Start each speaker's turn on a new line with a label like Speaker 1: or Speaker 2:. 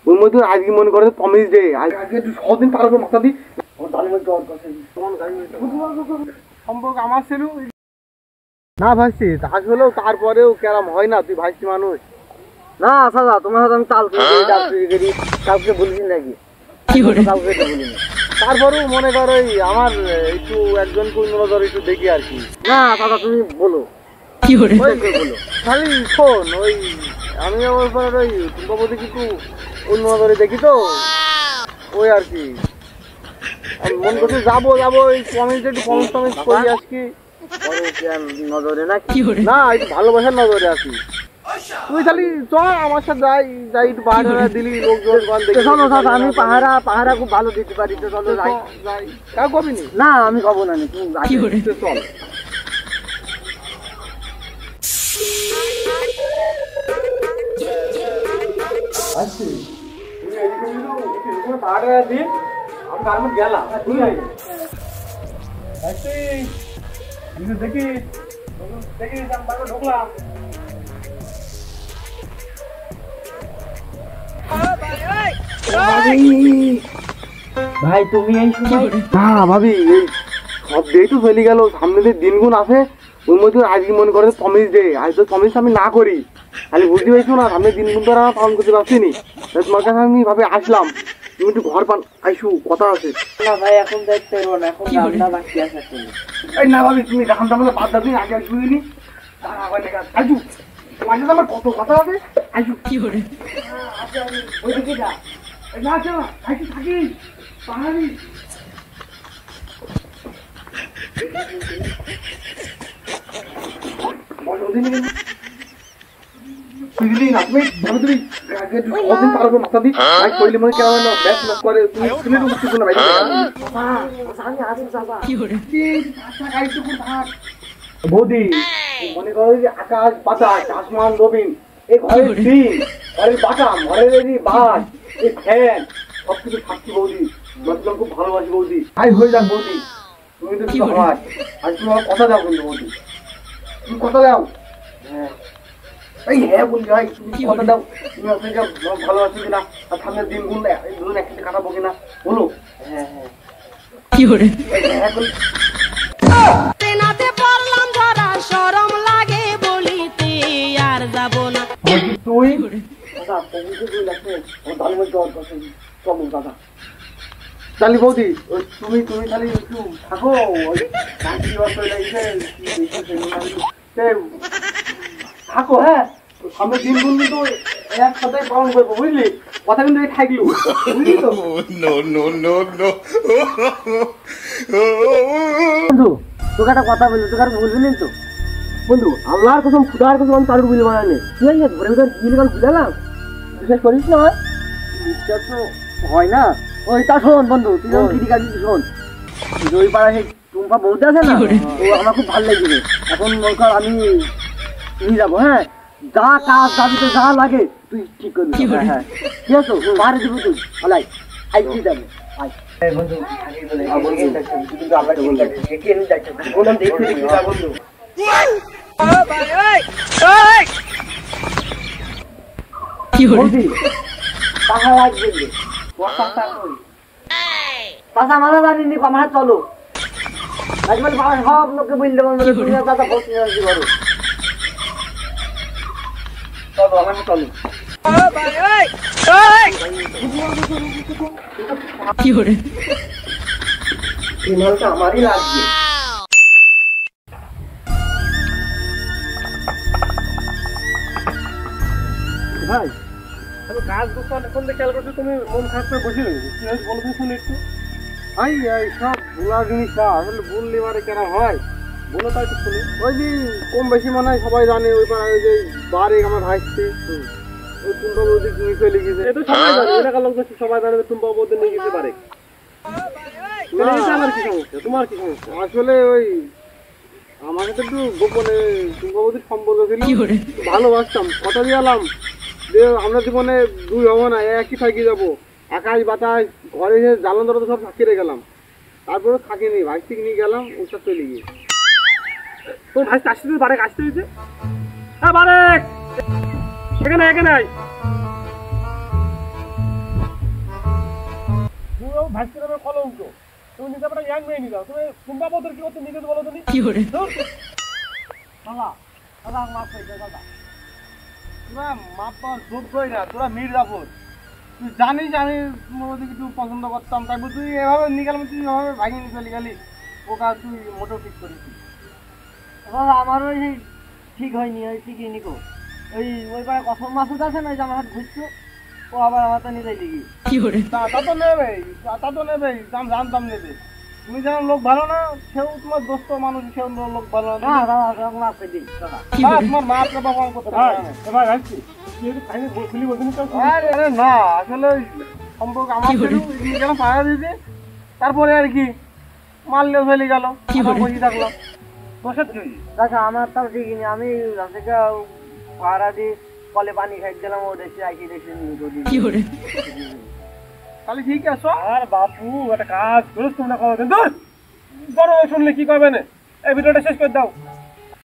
Speaker 1: ওর মধ্যে আজকে মনে করে প্রমিস ডে, আজকে একটু সদিন পার হবে মাথা দিই সম্পর্ক আমার ছিল না ভাইছি, আসলেও তারপরেও কেরাম হয় না, তুই ভাইছি মানুষ
Speaker 2: না সাদা তোমার সাথে আমি চাল করি কাউকে বলিস নাকি কাউকে বলিনি।
Speaker 1: তারপরেও মনে করো আমার একটু একজনকে অন্য নজর একটু দেখি আর কি।
Speaker 2: না দাদা তুমি বলো
Speaker 1: বলো খালি শোন, ওই আমি ওর পর ওই টুম্পাবতী কিন্তু অন্য নজরে দেখি তো, ওই আর কি মন করছে যাবো ওই কমেন্টে একটু কমেন্ট টমেন্ট করি আজকে
Speaker 2: নজরে না
Speaker 1: না একটু ভালোবাসার নজরে আসি। তুই খালি চল আমার সাথে যাই একটু পাহাড়া দিলি লোকজন
Speaker 2: চলো দাদা, আমি পাহারা খুব ভালো দিতে পারি, তো চলো যাই।
Speaker 1: কাউ কবিনি
Speaker 2: না আমি কব না, তুমি
Speaker 1: চল। আসছি তুমি পাহাড়া দিন আমি তার মধ্যে গেলাম দেখি ঢুকলাম।
Speaker 2: ভাই তুমি এই সময়
Speaker 1: না ভাবি এই সব ডেই তো চলে গেল, সামনে যে দিনগুণ আছে ওর মধ্যে আজকে মনে করে প্রমিস ডে, আজ তো প্রমিস আমি না করি খালি বুঝতে পারছো না, সামনে দিনগুণ তো আর পালন করতে পারছি নি, তোমার কাছে আমি ভাবে আসলাম তুমি একটু ঘর পান আইসু কথা আছে।
Speaker 2: না ভাই এখন দেখতে পারবো না, এখন রান্না বাকি আছে।
Speaker 1: এই না ভাবি তুমি রান্না বান্না বাদ দাও, আগে শুনিনি আইসু তোমার সাথে আমার কত কথা আছে, আইসু কি করে ওইদিকে যা না আইসু থাকি পাহাড়ি বুঝলি না তুমি ভালো তুমি কদিন পারবে মাথা দিই ভাই কইলে মনে কেমন না ব্যাস না করে তুমি শুনে তো কিছু না ভাই
Speaker 2: আমি আসি বাবা
Speaker 1: কি করে বৌদি মনে করো যে আকাশ বাতাস আসমান রবিন এই ঘরের দিন ঘরের বাটাম ঘরের এই বাস এই ফ্যান সবকিছু থাকছি বৌদি, তোমার খুব ভালোবাসি বৌদি, ভাই হয়ে যাক বৌদি, তুমি তো আমার আজ তুমি আমার কথা দাও কিন্তু বৌদি, তুমি কথা দাও। হ্যাঁ এই হ্যাঁ বলছি ভাই তুমি কথা দাও, তুমি আপনাকে ভালোবাসো কিনা আর সামনের দিন গুণ দুজন একসাথে কাটাবো কিনা বলো। হ্যাঁ হ্যাঁ কি করে হ্যাঁ বল তুই তাহলে বৌদি তুমি খালি একটু থাকো থাকো হ্যাঁ, সামনের দিন কিন্তু একসাথে পালন করবো বুঝলি, কথা কিন্তু থাকলো বুঝলি তো।
Speaker 2: বন্ধু তোকে একটা কথা বলবো, তোকে আর বলবি তো
Speaker 1: বন্ধু আল্লাহর কসম খুদার কসম আমি কারোর বিল বানাইনি,
Speaker 2: তুই ঘরে ভিতরে বিলগান বুঝালাম বিশ্বাস করিস না? বিশ্বাস তো হয় না। ওই তা শোন বন্ধু, তুই যখন কিটি কাটি শোন, ওই পাড়া সেই টুম্পা বলতে আছে না, ও আমার খুব ভালো লাগবে। এখন মনে কর আমি নিয়ে যাবো, হ্যাঁ যা কাজ যাবি তো যা লাগে তুই ঠিক করবি। হ্যাঁ ঠিক আছে বাড়ি দেবো তুই আলাই আইসি যাবো আই বন্ধু পাশা মাথা জানিনি আমার চলো সব লোককে বললে তুমি কথা বলছি করো চলো আমার চলো কি করে এই মালটা আমারই লাগবে।
Speaker 1: ভাই আমি কাজ করতাম এখন থেকে খেয়াল করছো তুমি মন খারাপ করে বসে রয়েছো, কি হয়েছে বলো শুনে একটু। ভাই এই সব ভোলা জিনিসটা আসলে বললে এবারে কেন হয় বলো তাই তো শুনি। ওই যে কম বেশি মনে হয় সবাই জানে ওই পাড়ায় যে বারে আমার ভাইছি ওই টুম্পা বৌদি নিয়ে চলে গেছে, এটা সবাই জানে, এলাকার লোক সবাই জানে টুম্পা বৌদি নিয়ে গেছে বারে। আমার কি সমস্যা তোমার কি সমস্যা? আসলে ওই আমার সাথে একটু গোপনে টুম্পা বৌদির সম্পর্ক ছিল, ভালোবাসতাম, কথা দিলাম যে আমরা জীবনে দুই হবো না একই থাকি যাবো, আকাশ বাতাস ঘরে এসে জ্বালান ধরা সব থাকিয়ে গেলাম, তারপরে থাকিনি ভাই থেকে নিয়ে গেলাম ওসব চলে গিয়ে তোর ভাই আসতে বারেক আসতে হয়েছে। হ্যাঁ বারেক এখানে এখানে
Speaker 3: ভাইসকে নামে কলঙ্ক। তুমি নিজে একটা ইয়াং মেয়ে নিয়ে যাও, তুমি টুম্পা বৌদির কি করতে নিজে বলো তুমি?
Speaker 2: দাদা দাদা মাফ করে দাও দাদা।
Speaker 1: তোরা মাপ পাওয়ার যোগ্যই না, তোরা মির্জাপুর। তুই জানিস আমি মোটামুটি কিছু পছন্দ করতাম, তারপর তুই এভাবে নিকাল, তুই এভাবে ভাঙিয়ে নিয়ে চলে গেলি। ওকা তুই মোটেও ঠিক করিস।
Speaker 2: দাদা আমারও সেই ঠিক হয়নি, ওই ঠিকই নিকো। ওই পাড়ে কসম মাসুদ আছে না, ওই যে আমার হাত ঘুরছো, ও আবার আমার তো নিতে দিবি।
Speaker 1: তা তো নেবেই, তা তো নেবেই, দাম জানতাম নেবে। তুমি যেন লোক ভালো না, সেও তোমার দোস্ত মানুষ, সেও লোক ভালো না।
Speaker 2: না দাদা তোমাকে মাফ করে দিই দাদা।
Speaker 1: তোমার মা আপনার বাবা করতে
Speaker 3: ভাই
Speaker 1: পারে না।
Speaker 3: ভাই ভাইসকি তুই একটু খাইনি খুলি বলছিস তো?
Speaker 1: আরে আরে না, আসলে ওই সম্পর্ক আমার সাথে গেল পাড়া দিতে, তারপরে আর কি মারলেও চলে গেল, বসে থাকলাম। দোষের কি?
Speaker 2: দাদা আমার তাও ঠিকই নেই, আমি থেকে ভাড়া দিয়ে কলে পানি খাই গেলাম, ও দেখছি আইকি দেখছি
Speaker 1: তাহলে ঠিক আছে।
Speaker 3: আর বাপু একটা কাজ করিস তোমরা করো, কিন্তু বড় শুনলে কি করবে না? এই ভিডিওটা শেষ করে দাও।